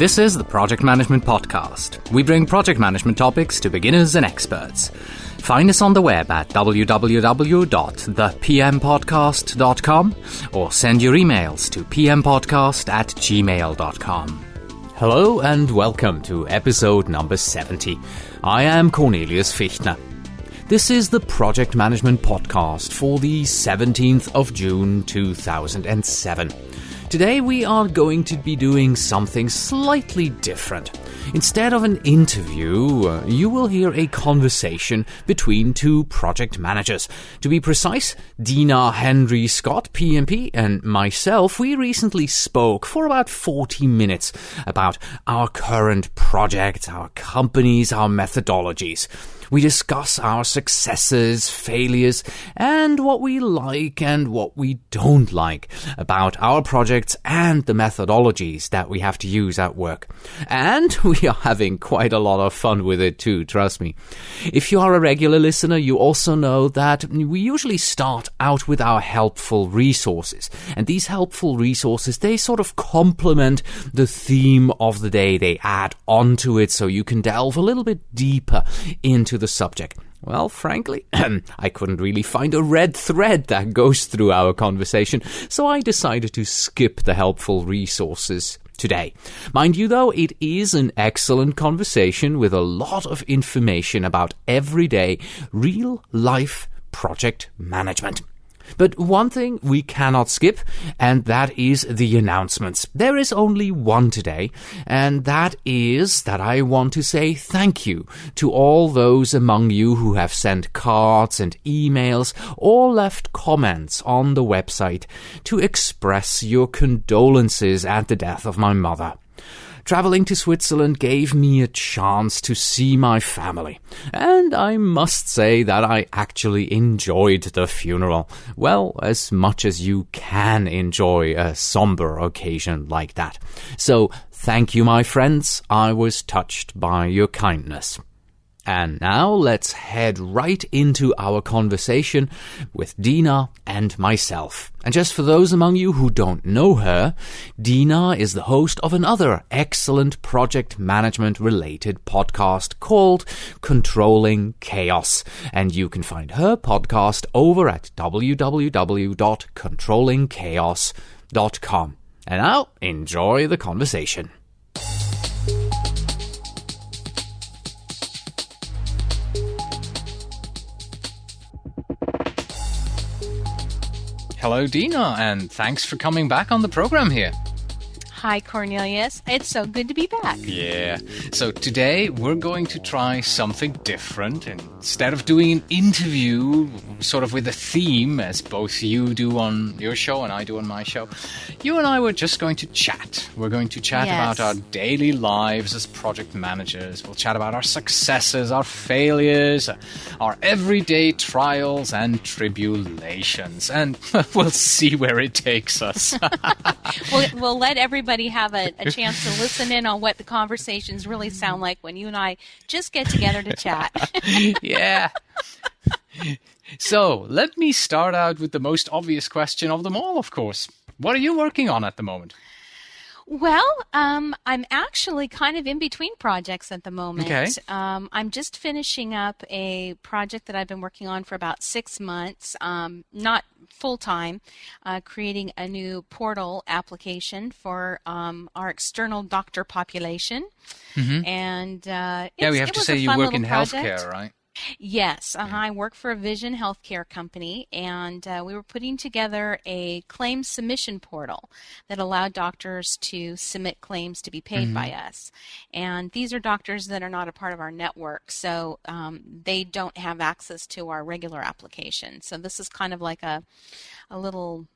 This is the Project Management Podcast. We bring project management topics to beginners and experts. Find us on the web at www.thepmpodcast.com or send your emails to pmpodcast@gmail.com. Hello and welcome to episode number 70. I am Cornelius Fichtner. This is the Project Management Podcast for the 17th of June 2007. Today we are going to be doing something slightly different. Instead of an interview, you will hear a conversation between two project managers. To be precise, Dina Henry Scott, PMP, and myself, we recently spoke for about 40 minutes about our current project, our companies, our methodologies. We discuss our successes, failures, and what we like and what we don't like about our projects and the methodologies that we have to use at work. And we are having quite a lot of fun with it too, trust me. If you are a regular listener, you also know that we usually start out with our helpful resources. And these helpful resources, they sort of complement the theme of the day. They add onto it so you can delve a little bit deeper into the subject. Well, frankly, I couldn't really find a red thread that goes through our conversation, so I decided to skip the helpful resources today. Mind you, though, it is an excellent conversation with a lot of information about everyday, real-life project management. But one thing we cannot skip, and that is the announcements. There is only one today, and that is that I want to say thank you to all those among you who have sent cards and emails or left comments on the website to express your condolences at the death of my mother. Traveling to Switzerland gave me a chance to see my family, and I must say that I actually enjoyed the funeral. Well, as much as you can enjoy a somber occasion like that. So, thank you, my friends. I was touched by your kindness. And now let's head right into our conversation with Dina and myself. And just for those among you who don't know her, Dina is the host of another excellent project management related podcast called Controlling Chaos. And you can find her podcast over at www.controllingchaos.com. And now enjoy the conversation. Hello, Dina, and thanks for coming back on the program here. Hi, Cornelius. It's so good to be back. Yeah. So today we're going to try something different. Instead of doing an interview sort of with a theme, as both you do on your show and I do on my show, you and I were just going to chat. We're going to chat about our daily lives as project managers. We'll chat about our successes, our failures, our everyday trials and tribulations. And we'll see where it takes us. We'll let everybody have a chance to listen in on what the conversations really sound like when you and I just get together to chat. Yeah. So, let me start out with the most obvious question of them all, of course. What are you working on at the moment? Well, I'm actually kind of in between projects at the moment. Okay. I'm just finishing up a project that I've been working on for about 6 months, not full-time, creating a new portal application for our external doctor population. Mm-hmm. And we have to say you work in healthcare, right? Yes, I work for a Vision Healthcare company, and we were putting together a claim submission portal that allowed doctors to submit claims to be paid by us. And these are doctors that are not a part of our network, so they don't have access to our regular application. So this is kind of like a little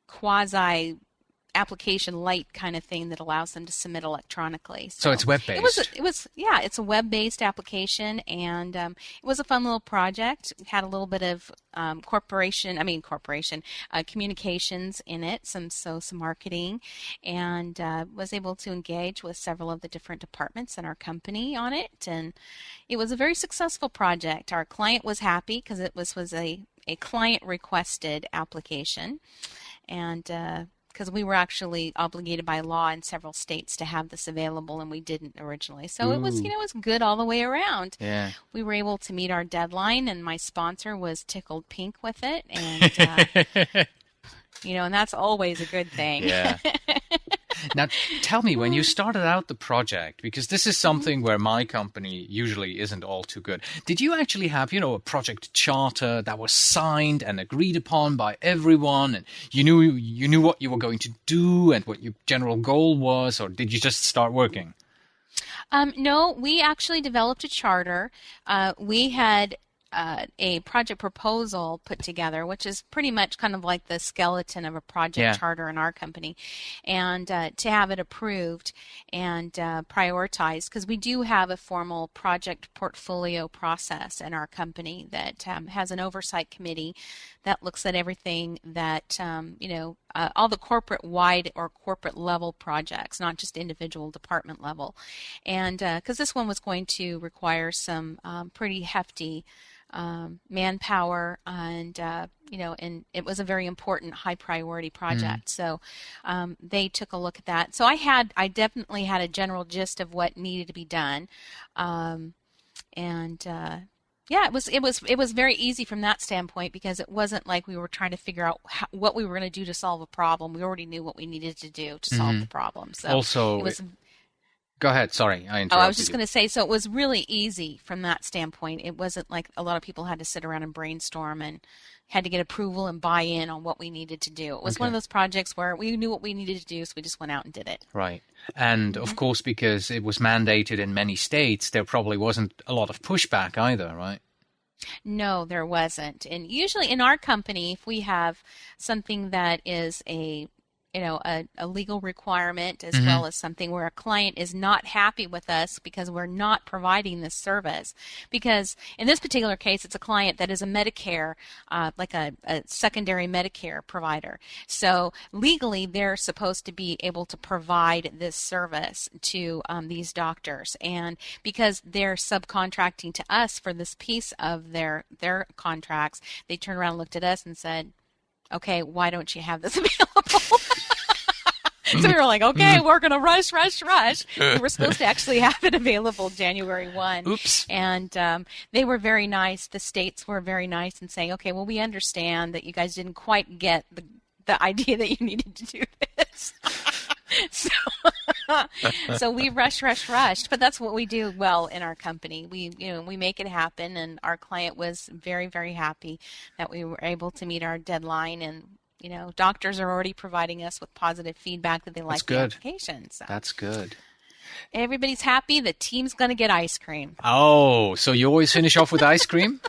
quasi application light kind of thing that allows them to submit electronically. So it's web-based. It's a web-based application, and it was a fun little project. It had a little bit of communications in it, some marketing, and was able to engage with several of the different departments in our company on it, and it was a very successful project. Our client was happy because it was a client requested application, and because we were actually obligated by law in several states to have this available, and we didn't originally. So it was, it was good all the way around. Yeah. We were able to meet our deadline, and my sponsor was tickled pink with it, and and that's always a good thing. Yeah. Now, tell me, when you started out the project, because this is something where my company usually isn't all too good, did you actually have, a project charter that was signed and agreed upon by everyone, and you knew what you were going to do and what your general goal was, or did you just start working? No, we actually developed a charter. We had a project proposal put together, which is pretty much kind of like the skeleton of a project charter in our company, and to have it approved and prioritized, because we do have a formal project portfolio process in our company that has an oversight committee that looks at everything that, all the corporate-wide or corporate-level projects, not just individual department level. And because this one was going to require some pretty hefty manpower, and and it was a very important high priority project. So they took a look at that. So I definitely had a general gist of what needed to be done, it was very easy from that standpoint, because it wasn't like we were trying to figure out what we were going to do to solve a problem. We already knew what we needed to do to solve the problem. So also, it was. Go ahead. Sorry, I interrupted you. I was just going to say, so it was really easy from that standpoint. It wasn't like a lot of people had to sit around and brainstorm and had to get approval and buy-in on what we needed to do. It was one of those projects where we knew what we needed to do, so we just went out and did it. Right. And of course, because it was mandated in many states, there probably wasn't a lot of pushback either, right? No, there wasn't. And usually in our company, if we have something that is a legal requirement, as well as something where a client is not happy with us because we're not providing this service. Because in this particular case, it's a client that is a Medicare, like a secondary Medicare provider. So legally, they're supposed to be able to provide this service to these doctors. And because they're subcontracting to us for this piece of their contracts, they turned around and looked at us and said, okay, why don't you have this available? So we were like, okay, we're going to rush. We were supposed to actually have it available January 1. Oops. And they were very nice. The states were very nice in saying, okay, well, we understand that you guys didn't quite get the idea that you needed to do this. So we rushed. But that's what we do well in our company. We make it happen, and our client was very, very happy that we were able to meet our deadline. And doctors are already providing us with positive feedback that they like the application. So that's good. Everybody's happy. The team's going to get ice cream. Oh, so you always finish off with ice cream?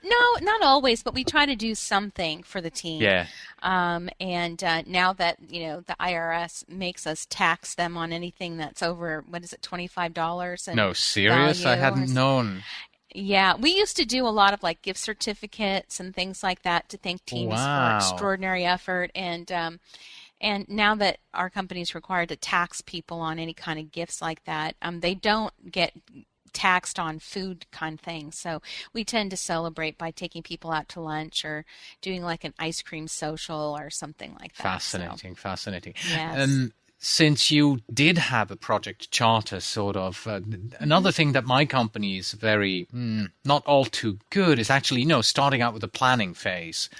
No, not always, but we try to do something for the team. Yeah. And now that, the IRS makes us tax them on anything that's over, $25? No, serious? I hadn't known. Yeah, we used to do a lot of like gift certificates and things like that to thank teams for extraordinary effort. And now that our company is required to tax people on any kind of gifts like that, they don't get taxed on food kind of things. So we tend to celebrate by taking people out to lunch or doing like an ice cream social or something like that. Fascinating. Yes. Since you did have a project charter, sort of, another thing that my company is very not all too good is actually, starting out with a planning phase.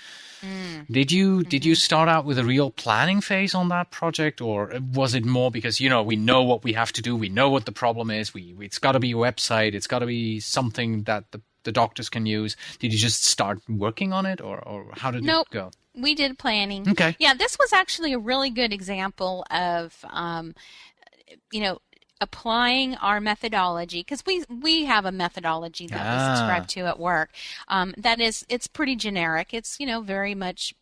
Did you start out with a real planning phase on that project, or was it more because we know what we have to do, we know what the problem is, it's got to be a website, it's got to be something that the doctors can use? Did you just start working on it, or how did it go? We did planning. Okay. Yeah, this was actually a really good example of, applying our methodology, because we have a methodology that we subscribe to at work. It's pretty generic. It's, very much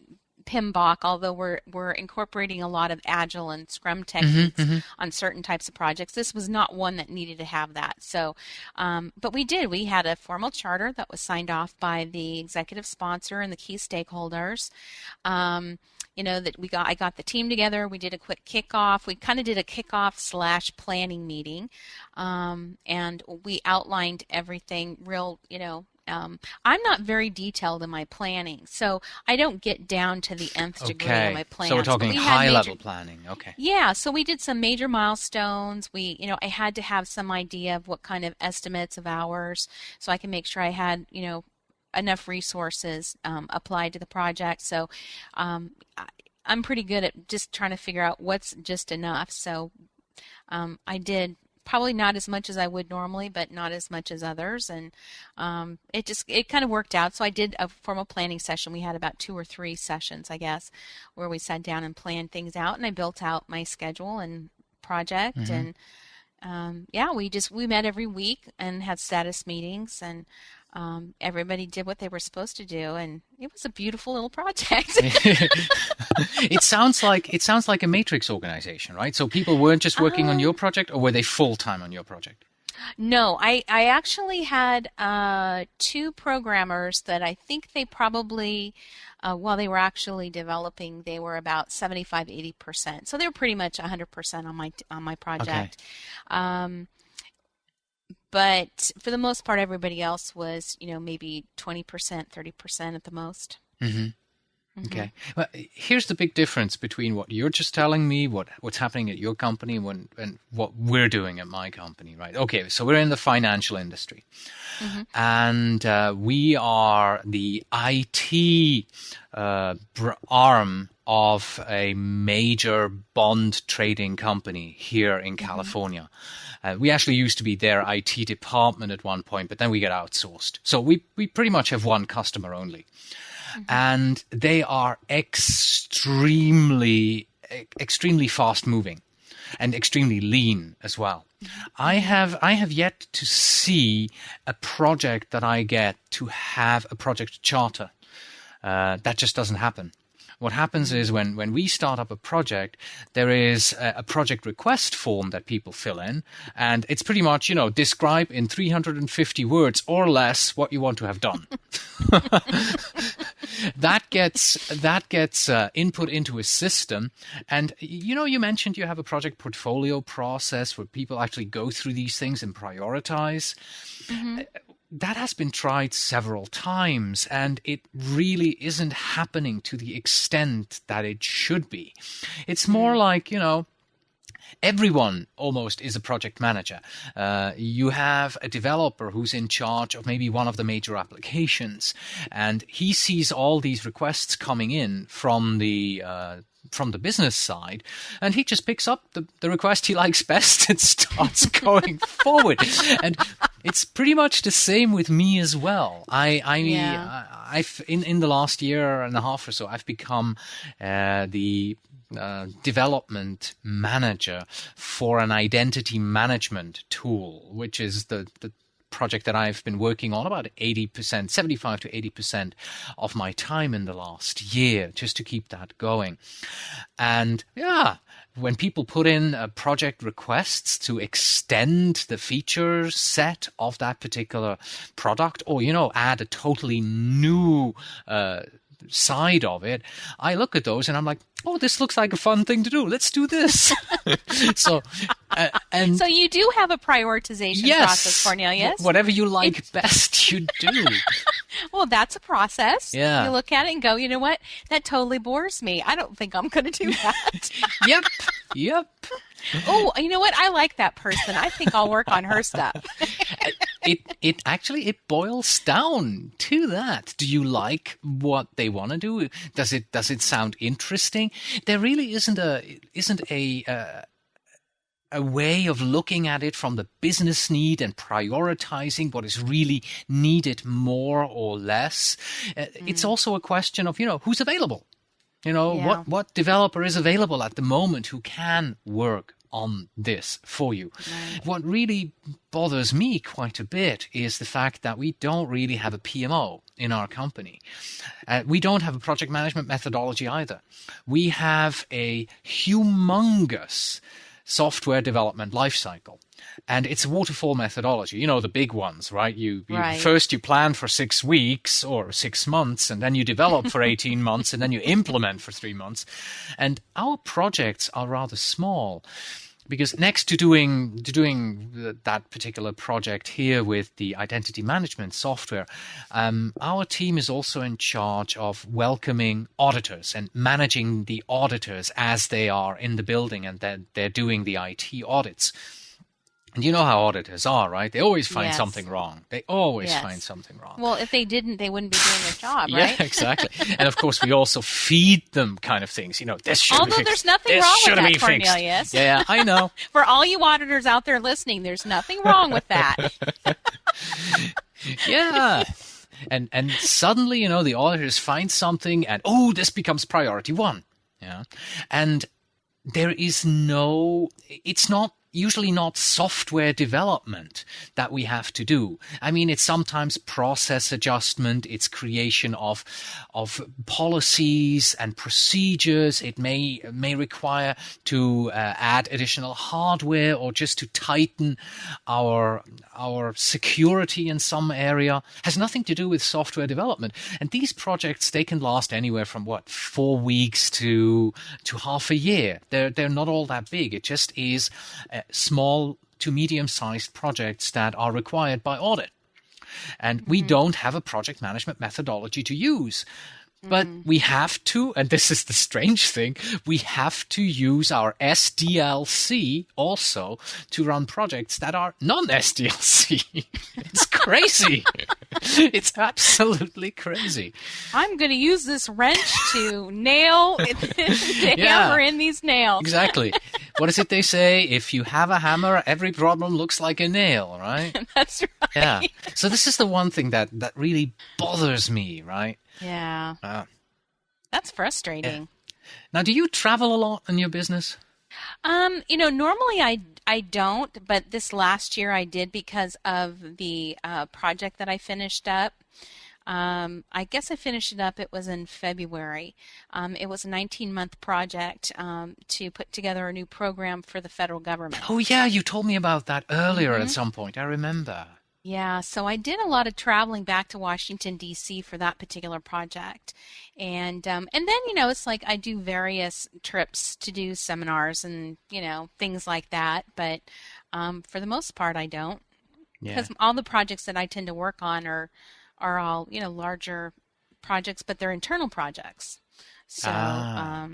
PMBOK, although we're incorporating a lot of Agile and Scrum techniques on certain types of projects. This was not one that needed to have that. So, but we did. We had a formal charter that was signed off by the executive sponsor and the key stakeholders. I got the team together. We did a quick kickoff. We kind of did a kickoff/planning meeting, and we outlined everything real, I'm not very detailed in my planning, so I don't get down to the nth degree of my plans. So we're talking high-level planning. Okay. Yeah, so we did some major milestones. I had to have some idea of what kind of estimates of hours, so I can make sure I had, enough resources applied to the project. So I'm pretty good at just trying to figure out what's just enough. So I did probably not as much as I would normally, but not as much as others. And it kind of worked out. So I did a formal planning session. We had about 2 or 3 sessions, I guess, where we sat down and planned things out. And I built out my schedule and project. Mm-hmm. And we met every week and had status meetings, and everybody did what they were supposed to do, and it was a beautiful little project. It sounds like a matrix organization, right? So people weren't just working on your project, or were they full-time on your project? No, I actually had 2 programmers that I think they probably, while they were actually developing, they were about 75-80%. So they were pretty much 100% on my project. Okay. But for the most part, everybody else was, maybe 20%, 30% at the most. Mm-hmm. Okay. Well, here's the big difference between what you're just telling me, what's happening at your company, and what we're doing at my company, right? Okay, so we're in the financial industry. Mm-hmm. And we are the IT arm of a major bond trading company here in California. We actually used to be their IT department at one point, but then we got outsourced. So we pretty much have one customer only. And they are extremely fast moving and extremely lean as well. I have yet to see a project that I get to have a project charter. That just doesn't happen. What happens is when we start up a project, there is a project request form that people fill in, and it's pretty much, describe in 350 words or less what you want to have done. That gets input into a system, and you mentioned you have a project portfolio process where people actually go through these things and prioritize. Mm-hmm. That has been tried several times, and it really isn't happening to the extent that it should be. It's more like, everyone almost is a project manager. You have a developer who's in charge of maybe one of the major applications, and he sees all these requests coming in from the business side, and he just picks up the request he likes best and starts going forward. And it's pretty much the same with me as well. I've in the last year and a half or so, I've become the development manager for an identity management tool, which is the project that I've been working on about 75 to 80% of my time in the last year, just to keep that going. And when people put in project requests to extend the feature set of that particular product, or add a totally new side of it, I look at those and I'm like, oh, this looks like a fun thing to do. Let's do this. So you do have a prioritization process, Cornelius. Whatever you like best, you do. Well, that's a process. Yeah. You look at it and go, you know what? That totally bores me. I don't think I'm going to do that. Yep. Oh, you know what? I like that person. I think I'll work on her stuff. It boils down to that. Do you like what they want to do? Does it sound interesting? There really isn't a way of looking at it from the business need and prioritizing what is really needed more or less. It's also a question of, who's available. What developer is available at the moment who can work on this for you. Right. What really bothers me quite a bit is the fact that we don't really have a PMO in our company. We don't have a project management methodology either. We have a humongous software development lifecycle. And it's a waterfall methodology, the big ones, right? First you plan for 6 weeks or 6 months, and then you develop for 18 months, and then you implement for 3 months. And our projects are rather small. Because next to doing that particular project here with the identity management software, our team is also in charge of welcoming auditors and managing the auditors as they are in the building and then they're doing the IT audits. And you know how auditors are, right? They always find something wrong. They always find something wrong. Well, if they didn't, they wouldn't be doing their job, right? Yeah, exactly. And of course, we also feed them kind of things. This should be fixed. Although there's nothing wrong with that, Cornelius. Yeah, I know. For all you auditors out there listening, there's nothing wrong with that. Yeah. And suddenly, the auditors find something and, this becomes priority one. Yeah. And there is it's usually not software development that we have to do. I mean, it's sometimes process adjustment, it's creation of policies and procedures. It may require to add additional hardware or just to tighten our security in some area. Has nothing to do with software development. And these projects, they can last anywhere from 4 weeks to half a year. They're not all that big. It just is small to medium-sized projects that are required by audit. And we don't have a project management methodology to use. But we have to, and this is the strange thing, we have to use our SDLC also to run projects that are non-SDLC. It's crazy. It's absolutely crazy. I'm going to use this wrench to nail the hammer in these nails. Exactly. What is it they say? If you have a hammer, every problem looks like a nail, right? That's right. Yeah. So this is the one thing that really bothers me, right? Yeah. That's frustrating. Yeah. Now, do you travel a lot in your business? Normally I don't, but this last year I did because of the project that I finished up. I guess I finished it up, it was in February. It was a 19-month project to put together a new program for the federal government. Oh, yeah, you told me about that earlier at some point. I remember. Yeah, so I did a lot of traveling back to Washington, D.C. for that particular project. And then, it's like I do various trips to do seminars and, things like that. But for the most part, I don't. Because all the projects that I tend to work on are all, larger projects, but they're internal projects. So, I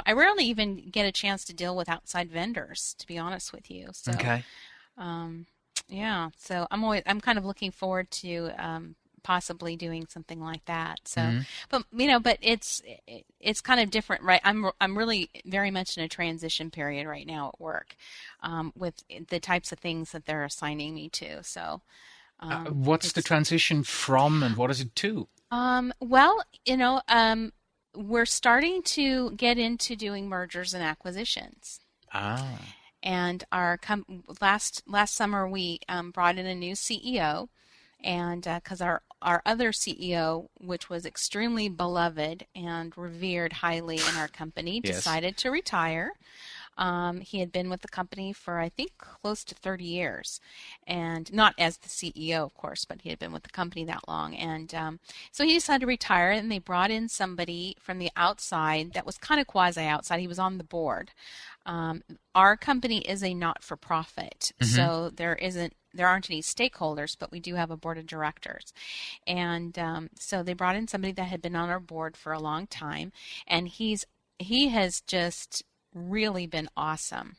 rarely even get a chance to deal with outside vendors, to be honest with you. So, okay. Yeah, so I'm kind of looking forward to possibly doing something like that. So, but it's kind of different, right? I'm really very much in a transition period right now at work, with the types of things that they're assigning me to. So, what's the transition from, and what is it to? We're starting to get into doing mergers and acquisitions. Ah. And our last summer we brought in a new CEO, and because our other CEO, which was extremely beloved and revered highly in our company, decided to retire. He had been with the company for, I think, close to 30 years, and not as the CEO, of course, but he had been with the company that long. And so he decided to retire, and they brought in somebody from the outside that was kind of quasi-outside. He was on the board. Our company is a not-for-profit, so there aren't any stakeholders, but we do have a board of directors. And so they brought in somebody that had been on our board for a long time, and he has just really been awesome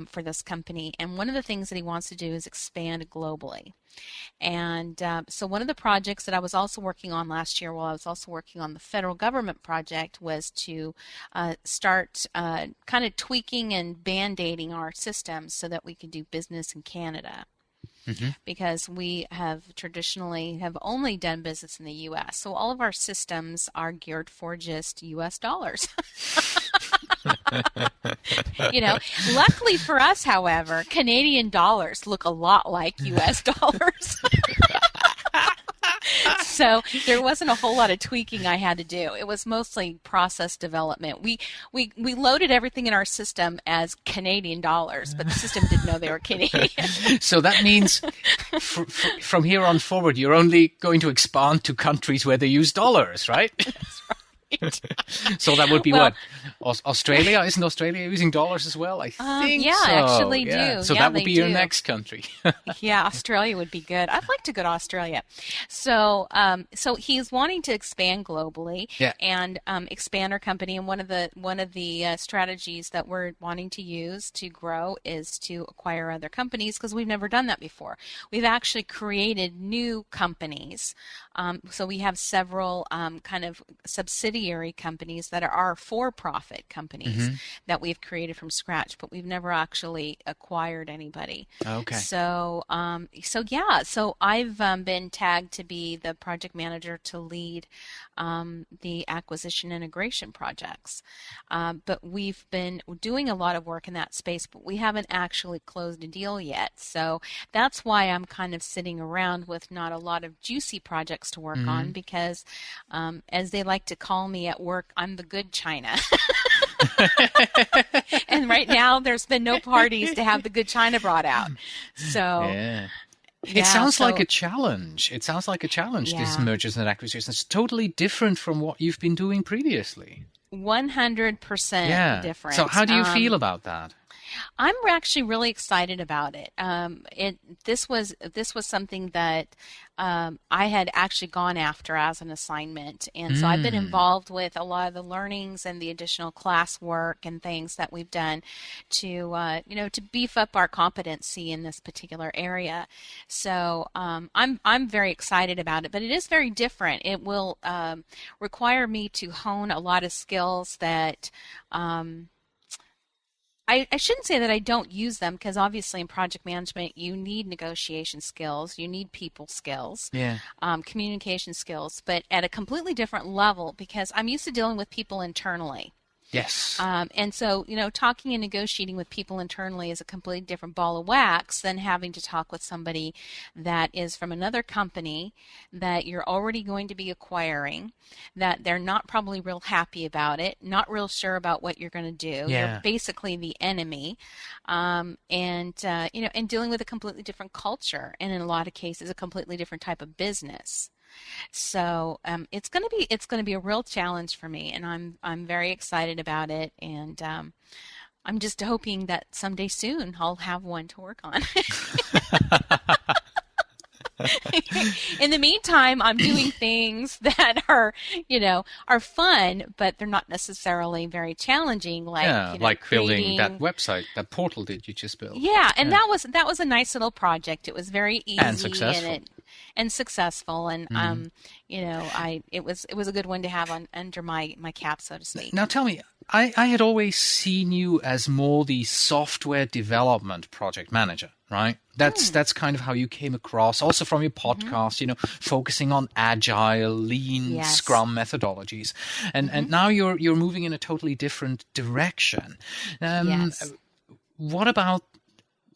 for this company. And one of the things that he wants to do is expand globally. And so one of the projects that I was also working on last year, while I was also working on the federal government project, was to start kind of tweaking and band-aiding our systems so that we could do business in Canada. Because we have traditionally only done business in the U.S. So all of our systems are geared for just U.S. dollars. Luckily for us, however, Canadian dollars look a lot like U.S. dollars. So there wasn't a whole lot of tweaking I had to do. It was mostly process development. We loaded everything in our system as Canadian dollars, but the system didn't know they were Canadian. So that means from here on forward, you're only going to expand to countries where they use dollars, right? That's right. So that would be Well, what? Australia? Isn't Australia using dollars as well? I think yeah, so. actually Yeah. do. So Yeah, that would they be your do. next country. Yeah, Australia would be good. I'd like to go to Australia. So, so he's wanting to expand globally Yeah. and expand our company. And one of the strategies that we're wanting to use to grow is to acquire other companies because we've never done that before. We've actually created new companies. So we have several kind of subsidiary companies that are our for-profit companies that we've created from scratch, but we've never actually acquired anybody. Okay. So I've been tagged to be the project manager to lead the acquisition integration projects. But we've been doing a lot of work in that space, but we haven't actually closed a deal yet. So that's why I'm kind of sitting around with not a lot of juicy projects to work on because, as they like to call me at work, I'm the good China. And right now, there's been no parties to have the good China brought out. So, Yeah. yeah, It sounds like so- a challenge. It sounds like a challenge, this Yeah. mergers and acquisitions. It's totally different from what you've been doing previously. 100% Yeah. different. So how do you feel about that? I'm actually really excited about it. This was something that I had actually gone after as an assignment, and so I've been involved with a lot of the learnings and the additional classwork and things that we've done to to beef up our competency in this particular area. So I'm very excited about it, but it is very different. It will require me to hone a lot of skills that. I shouldn't say that I don't use them because obviously in project management you need negotiation skills, you need people skills, Yeah. communication skills, but at a completely different level because I'm used to dealing with people internally. Yes. And so, talking and negotiating with people internally is a completely different ball of wax than having to talk with somebody that is from another company that you're already going to be acquiring, that they're not probably real happy about it, not real sure about what you're going to do. Yeah. You're basically the enemy, and dealing with a completely different culture, and in a lot of cases, a completely different type of business. So it's going to be a real challenge for me, and I'm very excited about it, and I'm just hoping that someday soon I'll have one to work on. In the meantime, I'm doing things that are fun, but they're not necessarily very challenging. Like like building creating... that website, that portal that you just built. Yeah, and that was a nice little project. It was very easy And successful. And successful, and it was a good one to have under my cap, so to speak. Now tell me, I had always seen you as more the software development project manager, right? That's kind of how you came across, also from your podcast, focusing on agile, lean, Yes. Scrum methodologies, and now you're moving in a totally different direction. Yes. What about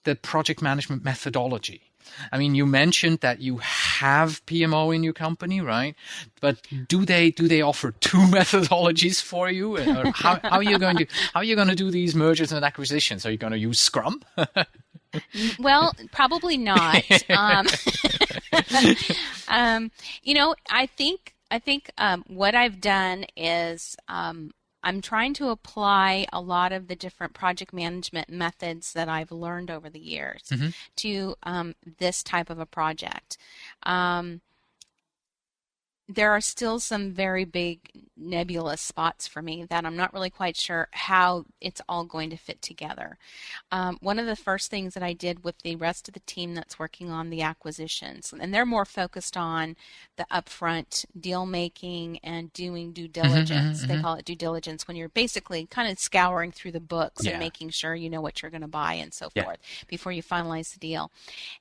the project management methodology? I mean, you mentioned that you have PMO in your company, right? But do they offer two methodologies for you? Or how are you going to do these mergers and acquisitions? Are you going to use Scrum? Well, probably not. I think what I've done is I'm trying to apply a lot of the different project management methods that I've learned over the years to this type of a project. There are still some very big nebulous spots for me that I'm not really quite sure how it's all going to fit together. One of the first things that I did with the rest of the team that's working on the acquisitions, and they're more focused on the upfront deal making and doing due diligence. They call it due diligence when you're basically kind of scouring through the books and making sure you know what you're going to buy and so forth before you finalize the deal.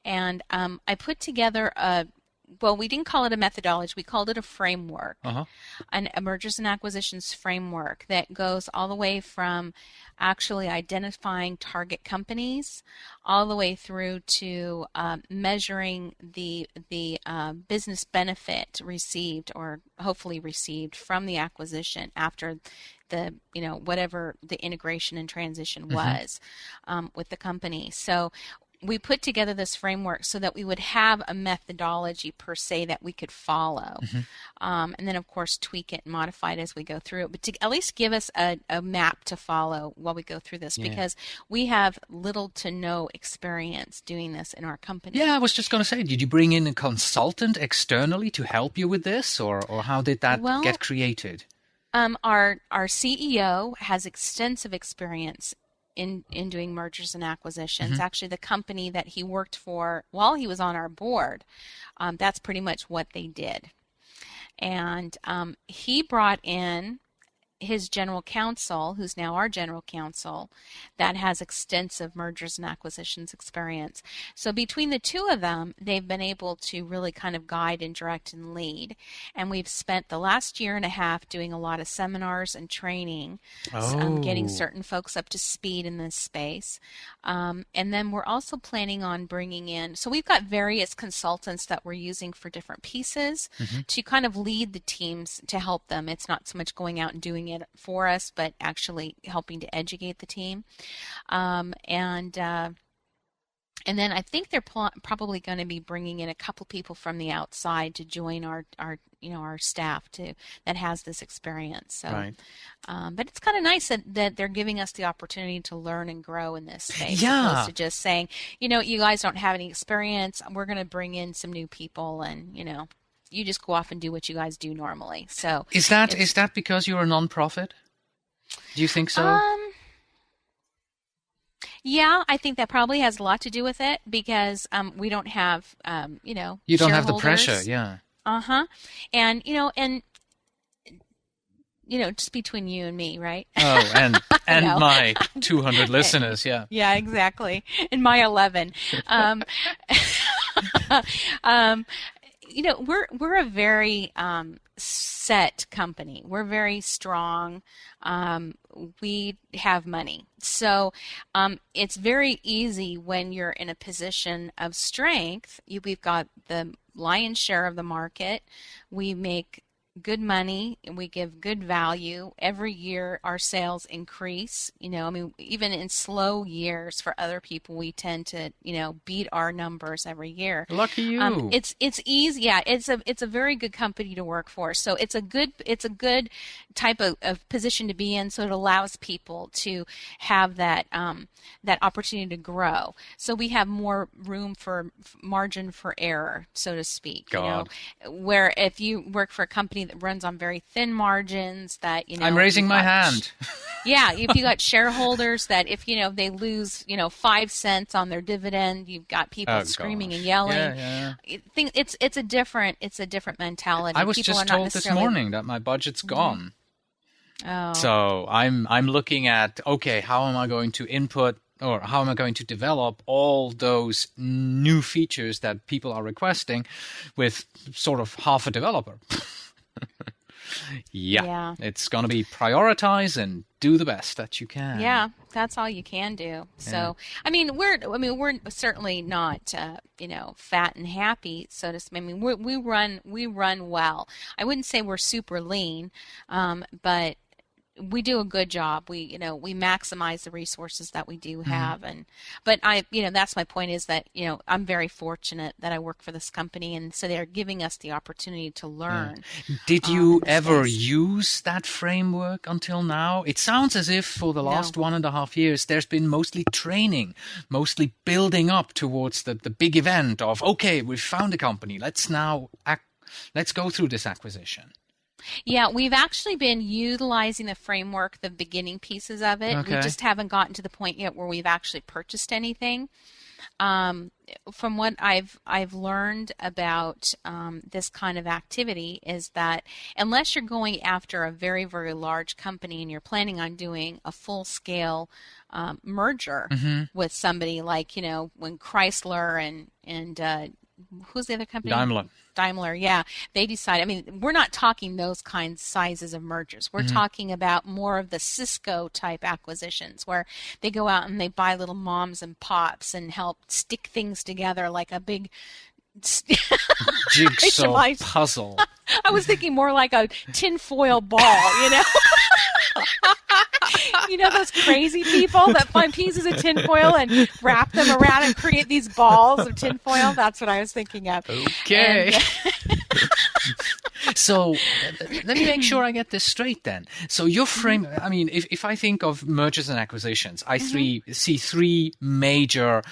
And I put together we didn't call it a methodology. We called it a framework, an mergers and acquisitions framework that goes all the way from actually identifying target companies all the way through to measuring the business benefit received or hopefully received from the acquisition after the whatever the integration and transition was with the company. So we put together this framework so that we would have a methodology per se that we could follow. And then, of course, tweak it and modify it as we go through it. But to at least give us a map to follow while we go through this, because we have little to no experience doing this in our company. Yeah, I was just going to say, did you bring in a consultant externally to help you with this, or how did that get created? Our CEO has extensive experience in doing mergers and acquisitions. Actually, the company that he worked for while he was on our board, that's pretty much what they did. And he brought in his general counsel, who's now our general counsel, that has extensive mergers and acquisitions experience. So between the two of them, they've been able to really kind of guide and direct and lead. And we've spent the last year and a half doing a lot of seminars and training, getting certain folks up to speed in this space. And then we're also planning on bringing in, so we've got various consultants that we're using for different pieces to kind of lead the teams to help them. It's not so much going out and doing it for us, but actually helping to educate the team. And then I think they're probably going to be bringing in a couple people from the outside to join our staff that has this experience. So, but it's kind of nice that they're giving us the opportunity to learn and grow in this space, opposed to just saying, you guys don't have any experience. We're going to bring in some new people, and you just go off and do what you guys do normally. So is that because you're a nonprofit? Do you think so? Yeah, I think that probably has a lot to do with it, because we don't have you don't have the pressure, and just between you and me, right? Oh, and my 200 listeners, yeah. Yeah, exactly. And my 11. We're a very set company. We're very strong. We have money. So it's very easy when you're in a position of strength. We've got the lion's share of the market. We make good money, and we give good value. Every year our sales increase. Even in slow years for other people, we tend to, beat our numbers every year. Lucky you. It's easy. Yeah, it's a very good company to work for. So it's a good type of position to be in. So it allows people to have that opportunity to grow. So we have more room for margin for error, so to speak. Where if you work for a company that runs on very thin margins, that I'm raising my hand. Yeah, if you got shareholders that if they lose 5 cents on their dividend, you've got people screaming and yelling. Yeah. It's a different mentality. I was just told this morning that my budget's gone. Oh. So I'm looking at, how am I going to input, or how am I going to develop all those new features that people are requesting with sort of half a developer? Yeah, it's going to be prioritize and do the best that you can. Yeah, that's all you can do. So, we're certainly not, fat and happy, so to speak. We run well. I wouldn't say we're super lean, but we do a good job. We maximize the resources that we do have, but that's my point, is that I'm very fortunate that I work for this company, and so they're giving us the opportunity to learn. Did you ever use that framework until now? It sounds as if for the last 1.5 years there's been mostly training, mostly building up towards the big event of we've found a company. Let's go through this acquisition. Yeah, we've actually been utilizing the framework, the beginning pieces of it. We just haven't gotten to the point yet where we've actually purchased anything. From what I've learned about this kind of activity is that unless you're going after a very, very large company and you're planning on doing a full-scale merger with somebody, like when Chrysler and who's the other company? Daimler, yeah. They decide, we're not talking those kinds sizes of mergers. We're talking about more of the Cisco type acquisitions, where they go out and they buy little moms and pops and help stick things together like a big jigsaw puzzle. I was thinking more like a tinfoil ball, You know those crazy people that find pieces of tinfoil and wrap them around and create these balls of tinfoil? That's what I was thinking of. Okay. So let me make sure I get this straight then. So your frame, I mean, if I think of mergers and acquisitions, I see three major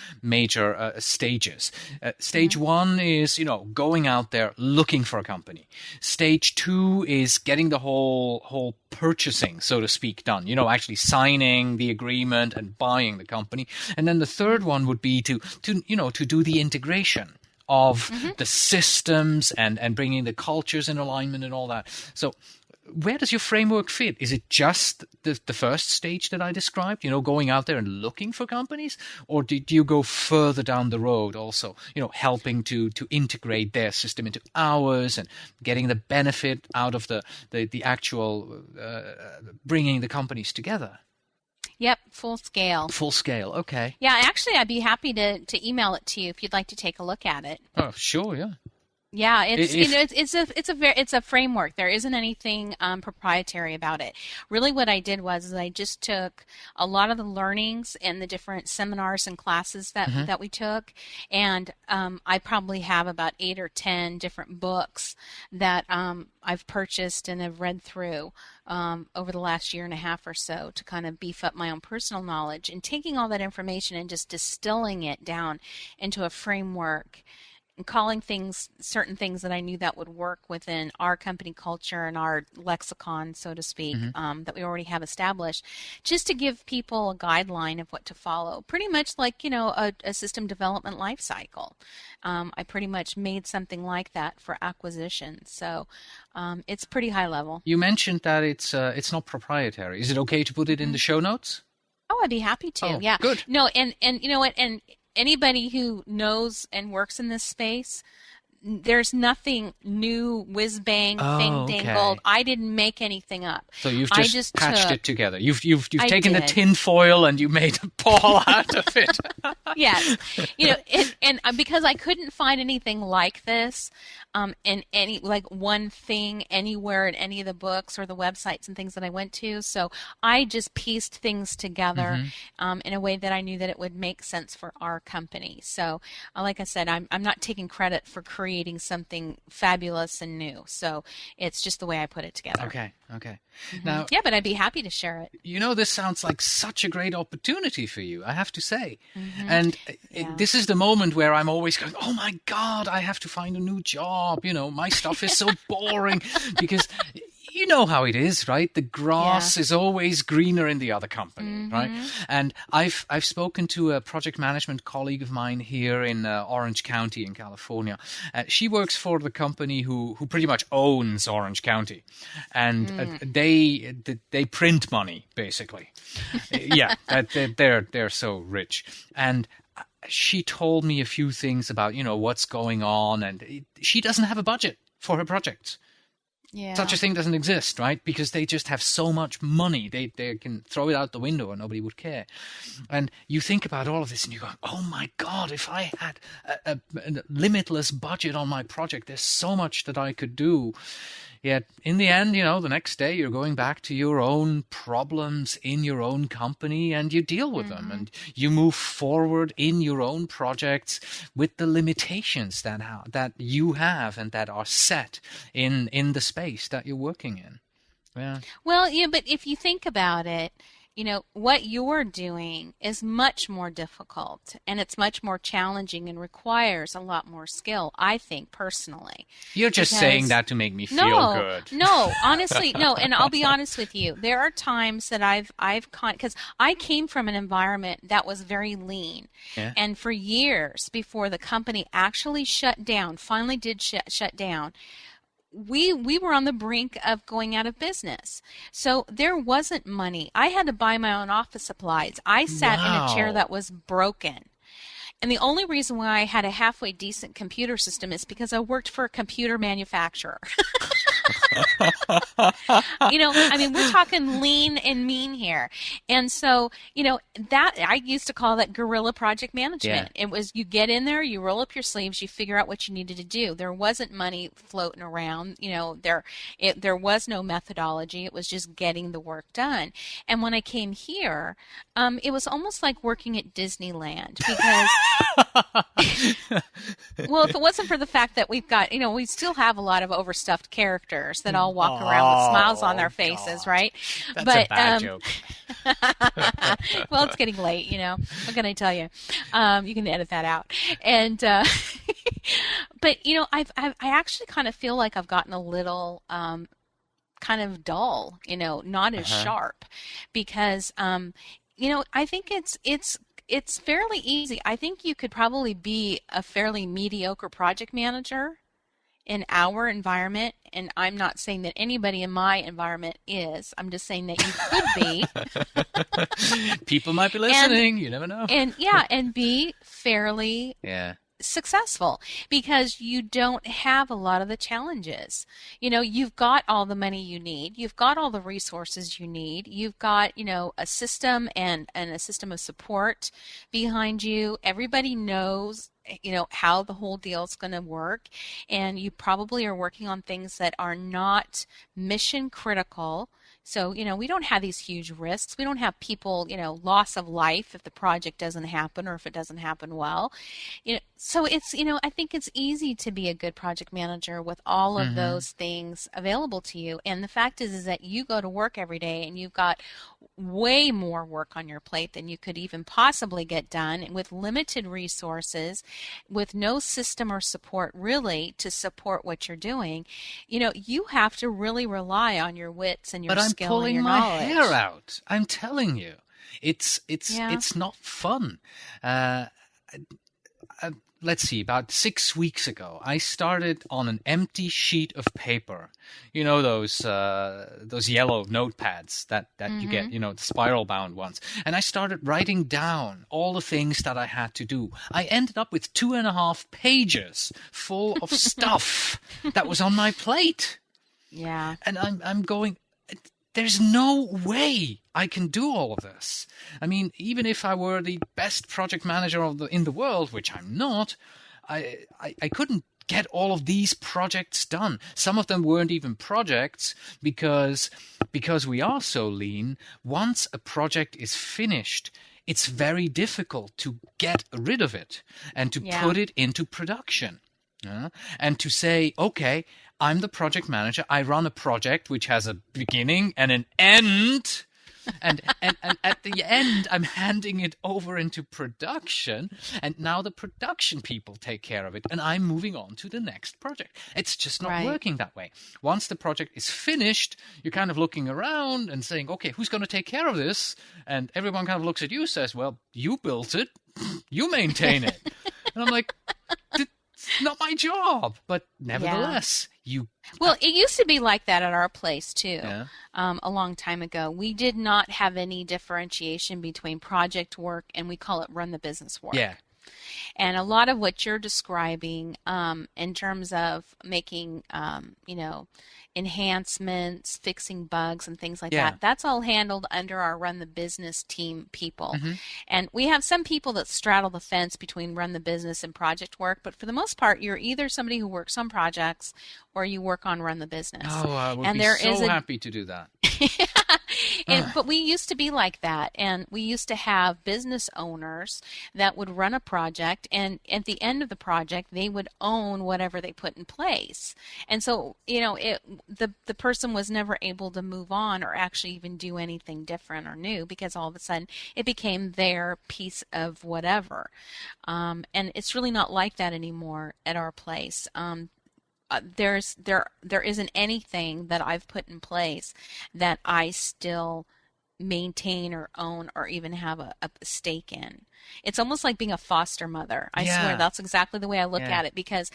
stages. Stage one is, going out there looking for a company. Stage two is getting the whole purchasing, so to speak, done, actually signing the agreement and buying the company. And then the third one would be to do the integration of the systems and bringing the cultures in alignment and all that. So where does your framework fit? Is it just the first stage that I described, going out there and looking for companies? Or do you go further down the road also, helping to integrate their system into ours and getting the benefit out of the actual bringing the companies together? Yep, full scale. Full scale, okay. Yeah, actually, I'd be happy to email it to you if you'd like to take a look at it. Oh, sure, yeah. Yeah, it's a framework. There isn't anything proprietary about it. Really, what I did was I just took a lot of the learnings and the different seminars and classes that we took, and I probably have about 8 or 10 different books that I've purchased and have read through over the last year and a half or so to kind of beef up my own personal knowledge, and taking all that information and just distilling it down into a framework and calling certain things that I knew that would work within our company culture and our lexicon, so to speak, that we already have established, just to give people a guideline of what to follow. Pretty much like, a system development life cycle. I pretty much made something like that for acquisition. So it's pretty high level. You mentioned that it's not proprietary. Is it okay to put it in the show notes? Oh, I'd be happy to. Oh, yeah. Good. No, and you know what? And anybody who knows and works in this space, there's nothing new, whiz-bang, thing-dangled. I didn't make anything up. So you've just patched it together. You've taken the tin foil and you made a ball out of it. Yes. And because I couldn't find anything like this in any, like one thing anywhere in any of the books or the websites and things that I went to. So I just pieced things together in a way that I knew that it would make sense for our company. So like I said, I'm not taking credit for creating something fabulous and new. So it's just the way I put it together. Okay. Now, yeah, but I'd be happy to share it. This sounds like such a great opportunity for you, I have to say. And this is the moment where I'm always going, oh my God, I have to find a new job. My stuff is so boring because you know how it is, right? The grass is always greener in the other company, right? And I've spoken to a project management colleague of mine here in Orange County in California. She works for the company who pretty much owns Orange County, and they print money basically. They're so rich. And she told me a few things about what's going on, and she doesn't have a budget for her projects. Yeah. Such a thing doesn't exist, right? Because they just have so much money. They can throw it out the window and nobody would care. And you think about all of this and you go, oh my God, if I had a limitless budget on my project, there's so much that I could do. Yet in the end, the next day you're going back to your own problems in your own company and you deal with them and you move forward in your own projects with the limitations that you have and that are set in the space that you're working in. Yeah. Well, but if you think about it, what you're doing is much more difficult and it's much more challenging and requires a lot more skill, I think, personally. You're just saying that to make me feel good. No, honestly, no. And I'll be honest with you. There are times that I've because I came from an environment that was very lean. Yeah. And for years before the company actually finally did shut down, we were on the brink of going out of business. So there wasn't money. I had to buy my own office supplies. I sat in a chair that was broken. And the only reason why I had a halfway decent computer system is because I worked for a computer manufacturer. I mean, we're talking lean and mean here. And so, that I used to call that guerrilla project management. Yeah. It was you get in there, you roll up your sleeves, you figure out what you needed to do. There wasn't money floating around. There was no methodology. It was just getting the work done. And when I came here, it was almost like working at Disneyland because well, if it wasn't for the fact that we've got, we still have a lot of overstuffed characters that all walk around with smiles on their faces, God. right? That's a bad joke. Well, it's getting late, What can I tell you? You can edit that out. And but I actually kind of feel like I've gotten a little kind of dull, not as sharp, because I think it's fairly easy. I think you could probably be a fairly mediocre project manager in our environment, and I'm not saying that anybody in my environment is. I'm just saying that you could be. People might be listening. You never know. And be fairly successful because you don't have a lot of the challenges. You've got all the money you need. You've got all the resources you need. You've got, a system and a system of support behind you. Everybody knows how the whole deal is going to work, and you probably are working on things that are not mission critical. So, we don't have these huge risks. We don't have people, loss of life if the project doesn't happen or if it doesn't happen well. So it's, I think it's easy to be a good project manager with all of those things available to you. And the fact is that you go to work every day and you've got way more work on your plate than you could even possibly get done, and with limited resources, with no system or support really to support what you're doing. You have to really rely on your wits and your skill and your knowledge. But I'm pulling my hair out. I'm telling you, it's not fun. Let's see, about 6 weeks ago, I started on an empty sheet of paper. Those yellow notepads that you get, the spiral bound ones. And I started writing down all the things that I had to do. I ended up with 2.5 pages full of stuff that was on my plate. Yeah. And I'm going, there's no way I can do all of this. I mean, even if I were the best project manager in the world, which I'm not, I couldn't get all of these projects done. Some of them weren't even projects because we are so lean. Once a project is finished, it's very difficult to get rid of it and to put it into production. And to say, okay, I'm the project manager. I run a project which has a beginning and an end. And at the end, I'm handing it over into production. And now the production people take care of it. And I'm moving on to the next project. It's just not working that way. Once the project is finished, you're kind of looking around and saying, okay, who's going to take care of this? And everyone kind of looks at you and says, well, you built it. You maintain it. And I'm like, it's not my job. But nevertheless, Well, it used to be like that at our place, too, a long time ago. We did not have any differentiation between project work and we call it run the business work. Yeah. And a lot of what you're describing in terms of making, enhancements, fixing bugs and things like that, that's all handled under our run the business team people. And we have some people that straddle the fence between run the business and project work, but for the most part, you're either somebody who works on projects or you work on run the business. Oh, I would be so happy to do that. But we used to be like that, and we used to have business owners that would run a project, and at the end of the project, they would own whatever they put in place. And so, the person was never able to move on or actually even do anything different or new because all of a sudden it became their piece of whatever. And it's really not like that anymore at our place. There isn't anything that I've put in place that I still maintain or own or even have a stake in. It's almost like being a foster mother. I swear that's exactly the way I look at it because,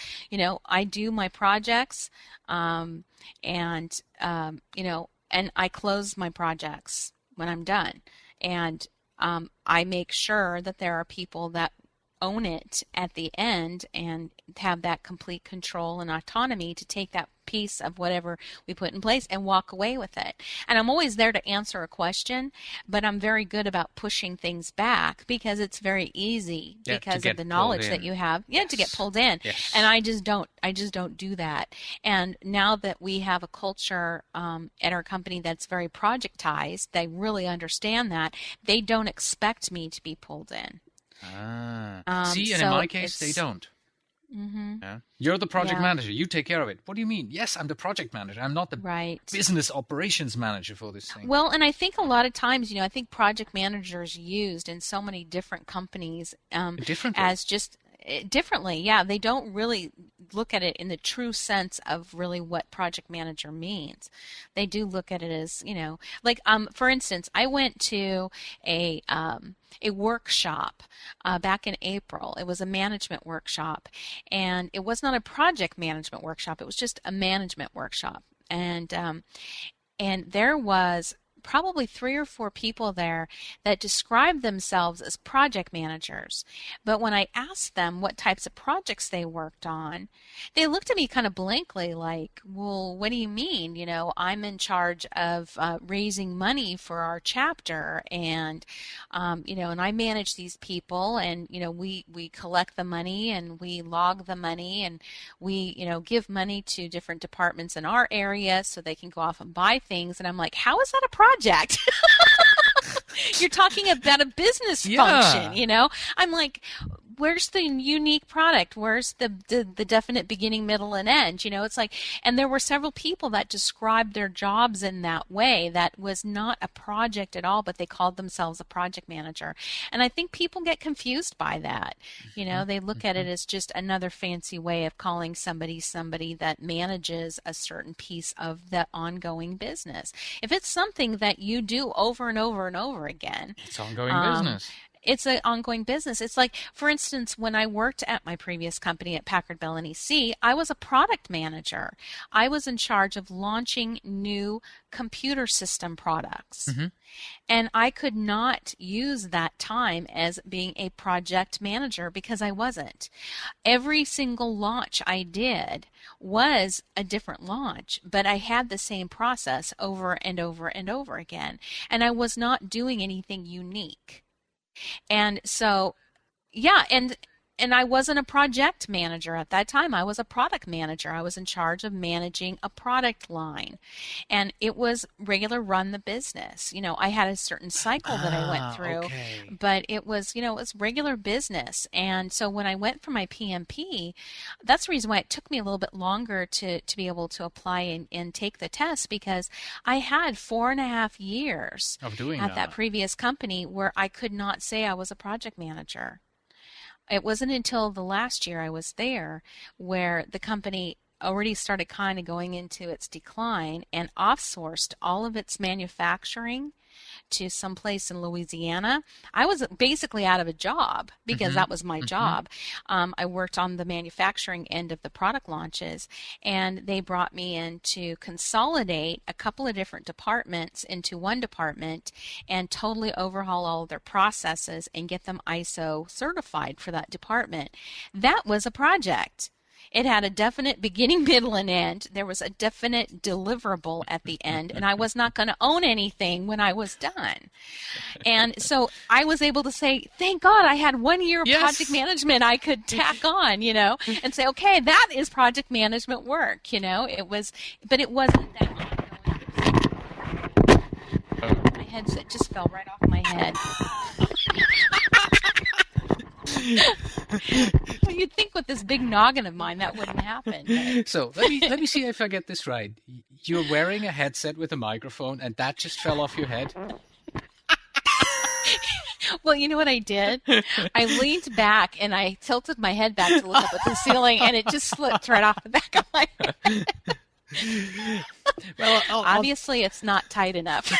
I do my projects and I close my projects when I'm done. And I make sure that there are people that own it at the end and have that complete control and autonomy to take that piece of whatever we put in place and walk away with it. And I'm always there to answer a question, but I'm very good about pushing things back because it's very easy because of the knowledge that you have. Yeah, to get pulled in. Yes. And I just don't do that. And now that we have a culture at our company that's very projectized, they really understand that. They don't expect me to be pulled in. See, and in my case, they don't. Mm-hmm. Yeah. You're the project manager. You take care of it. What do you mean? Yes, I'm the project manager. I'm not the business operations manager for this thing. Well, and I think a lot of times, I think project managers used in so many different companies as just differently. Yeah, they don't really look at it in the true sense of really what project manager means. They do look at it as, like for instance, I went to a workshop back in April. It was a management workshop, and it was not a project management workshop. It was just a management workshop, and there was probably 3 or 4 people there that described themselves as project managers. But when I asked them what types of projects they worked on, they looked at me kind of blankly like, well, what do you mean? I'm in charge of raising money for our chapter, and, and I manage these people, and, we collect the money, and we log the money, and we, give money to different departments in our area so they can go off and buy things. And I'm like, how is that a project? You're talking about a business function, I'm like, where's the unique product? Where's the definite beginning, middle, and end? It's like, and there were several people that described their jobs in that way. That was not a project at all, but they called themselves a project manager. And I think people get confused by that. They look at it as just another fancy way of calling somebody that manages a certain piece of the ongoing business. If it's something that you do over and over and over again, it's ongoing business. It's an ongoing business. It's like, for instance, when I worked at my previous company at Packard Bell and EC, I was a product manager. I was in charge of launching new computer system products. Mm-hmm. And I could not use that time as being a project manager because I wasn't. Every single launch I did was a different launch, but I had the same process over and over and over again. And I was not doing anything unique. And so, and I wasn't a project manager at that time. I was a product manager. I was in charge of managing a product line, and it was regular run the business. I had a certain cycle that I went through, but it was, it was regular business. And so when I went for my PMP, that's the reason why it took me a little bit longer to be able to apply and take the test, because I had 4.5 years of doing at that previous company where I could not say I was a project manager. It wasn't until the last year I was there where the company already started kind of going into its decline and off-sourced all of its manufacturing to someplace in Louisiana. I was basically out of a job because that was my job. I worked on the manufacturing end of the product launches, and they brought me in to consolidate a couple of different departments into one department and totally overhaul all of their processes and get them ISO certified for that department. That was a project. It had a definite beginning, middle, and end. There was a definite deliverable at the end, and I was not going to own anything when I was done. And so I was able to say, thank God I had 1 year of project management I could tack on, and say, okay, that is project management work, It was, but it wasn't that ongoing. My headset just fell right off my head. Well, you'd think with this big noggin of mine that wouldn't happen. But. So let me see if I get this right. You're wearing a headset with a microphone, and that just fell off your head? Well, you know what I did? I leaned back and I tilted my head back to look up at the ceiling, and it just slipped right off the back of my head. Well, obviously it's not tight enough.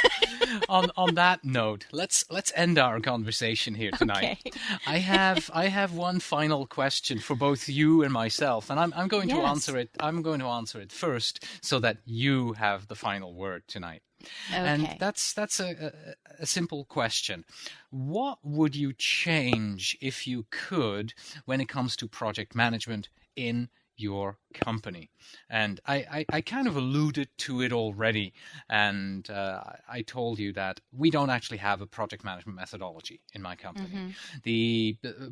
on that note, let's end our conversation here tonight. Okay. I have one final question for both you and myself, and I'm going to answer it. I'm going to answer it first, so that you have the final word tonight. Okay. And that's a simple question. What would you change if you could when it comes to project management in your company? And I kind of alluded to it already, and I told you that we don't actually have a project management methodology in my company.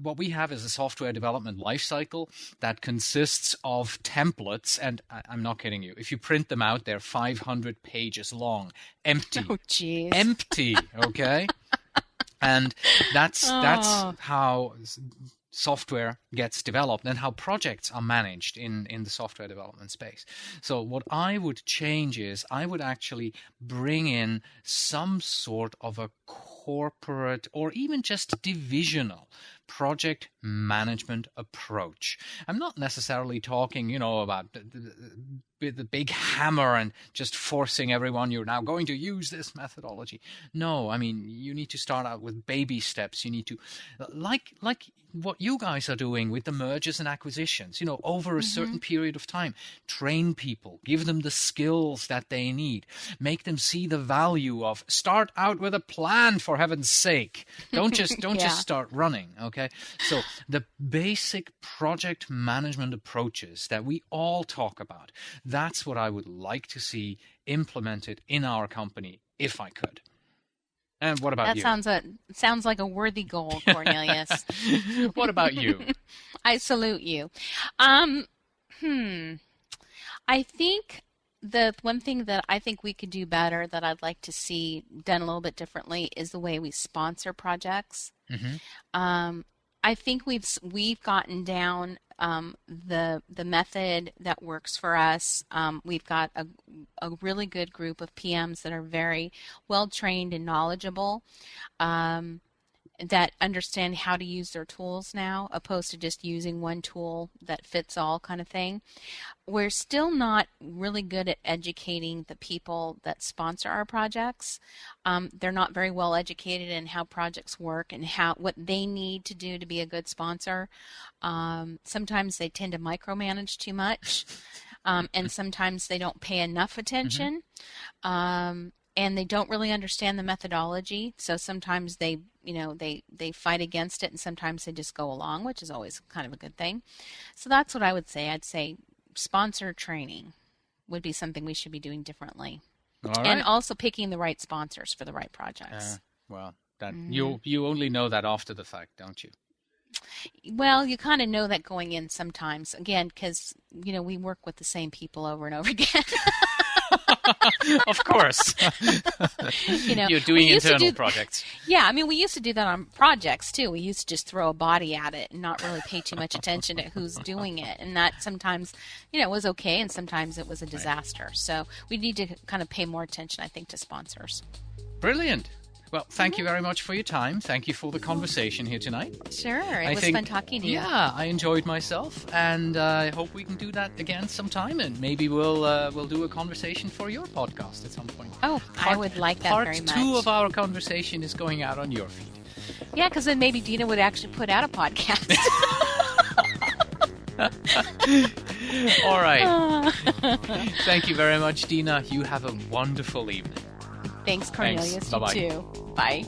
What we have is a software development lifecycle that consists of templates, and I'm not kidding you. If you print them out, they're 500 pages long, empty. Oh, geez. Empty, okay? And that's how software gets developed and how projects are managed in the software development space. So what I would change is I would actually bring in some sort of a corporate or even just divisional project management approach. I'm not necessarily talking, about the big hammer and just forcing everyone, you're now going to use this methodology. No, I mean, you need to start out with baby steps. You need to, like what you guys are doing with the mergers and acquisitions, over a certain period of time, train people, give them the skills that they need, make them see the value of, start out with a plan, for heaven's sake. Don't just start running, okay? So the basic project management approaches that we all talk about, that's what I would like to see implemented in our company if I could. And what about you? That sounds like a worthy goal, Cornelius. What about you? I salute you. I think the one thing that I think we could do better, that I'd like to see done a little bit differently, is the way we sponsor projects. I think we've gotten down the method that works for us. We've got a really good group of PMs that are very well trained and knowledgeable, that understand how to use their tools now, opposed to just using one tool that fits all kind of thing. We're still not really good at educating the people that sponsor our projects. They're not very well educated in how projects work and what they need to do to be a good sponsor. Sometimes they tend to micromanage too much, and sometimes they don't pay enough attention. And they don't really understand the methodology, so sometimes they fight against it, and sometimes they just go along, which is always kind of a good thing. So that's what I would say. I'd say sponsor training would be something we should be doing differently. All right. And also picking the right sponsors for the right projects. That you only know that after the fact, don't you? Well, you kind of know that going in sometimes, again, because we work with the same people over and over again. Of course. You're doing internal projects. Yeah, I mean, we used to do that on projects too. We used to just throw a body at it and not really pay too much attention to who's doing it. And that sometimes, was okay, and sometimes it was a disaster. Right. So we need to kind of pay more attention, I think, to sponsors. Brilliant. Well, thank you very much for your time. Thank you for the conversation here tonight. Sure. It was fun talking to you. Yeah, I enjoyed myself, and I hope we can do that again sometime, and maybe we'll do a conversation for your podcast at some point. Oh, I would like that very much. Part 2 of our conversation is going out on your feed. Yeah, because then maybe Dina would actually put out a podcast. All right. Thank you very much, Dina. You have a wonderful evening. Thanks, Cornelius. Thanks. Bye-bye. You too. Bye.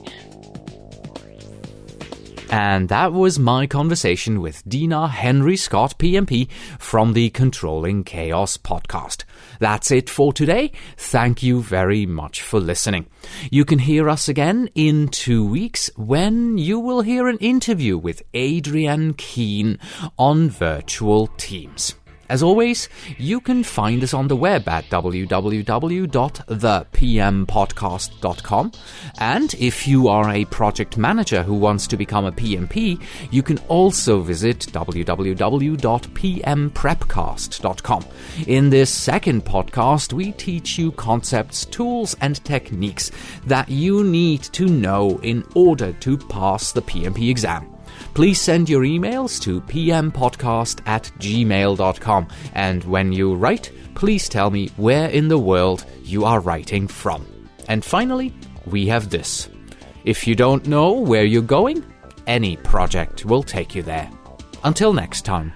And that was my conversation with Dina Henry Scott, PMP, from the Controlling Chaos podcast. That's it for today. Thank you very much for listening. You can hear us again in 2 weeks when you will hear an interview with Adrienne Keane on Virtual Teams. As always, you can find us on the web at www.thepmpodcast.com. And if you are a project manager who wants to become a PMP, you can also visit www.pmprepcast.com. In this second podcast, we teach you concepts, tools, and techniques that you need to know in order to pass the PMP exam. Please send your emails to pmpodcast@gmail.com, and when you write, please tell me where in the world you are writing from. And finally, we have this. If you don't know where you're going, any project will take you there. Until next time.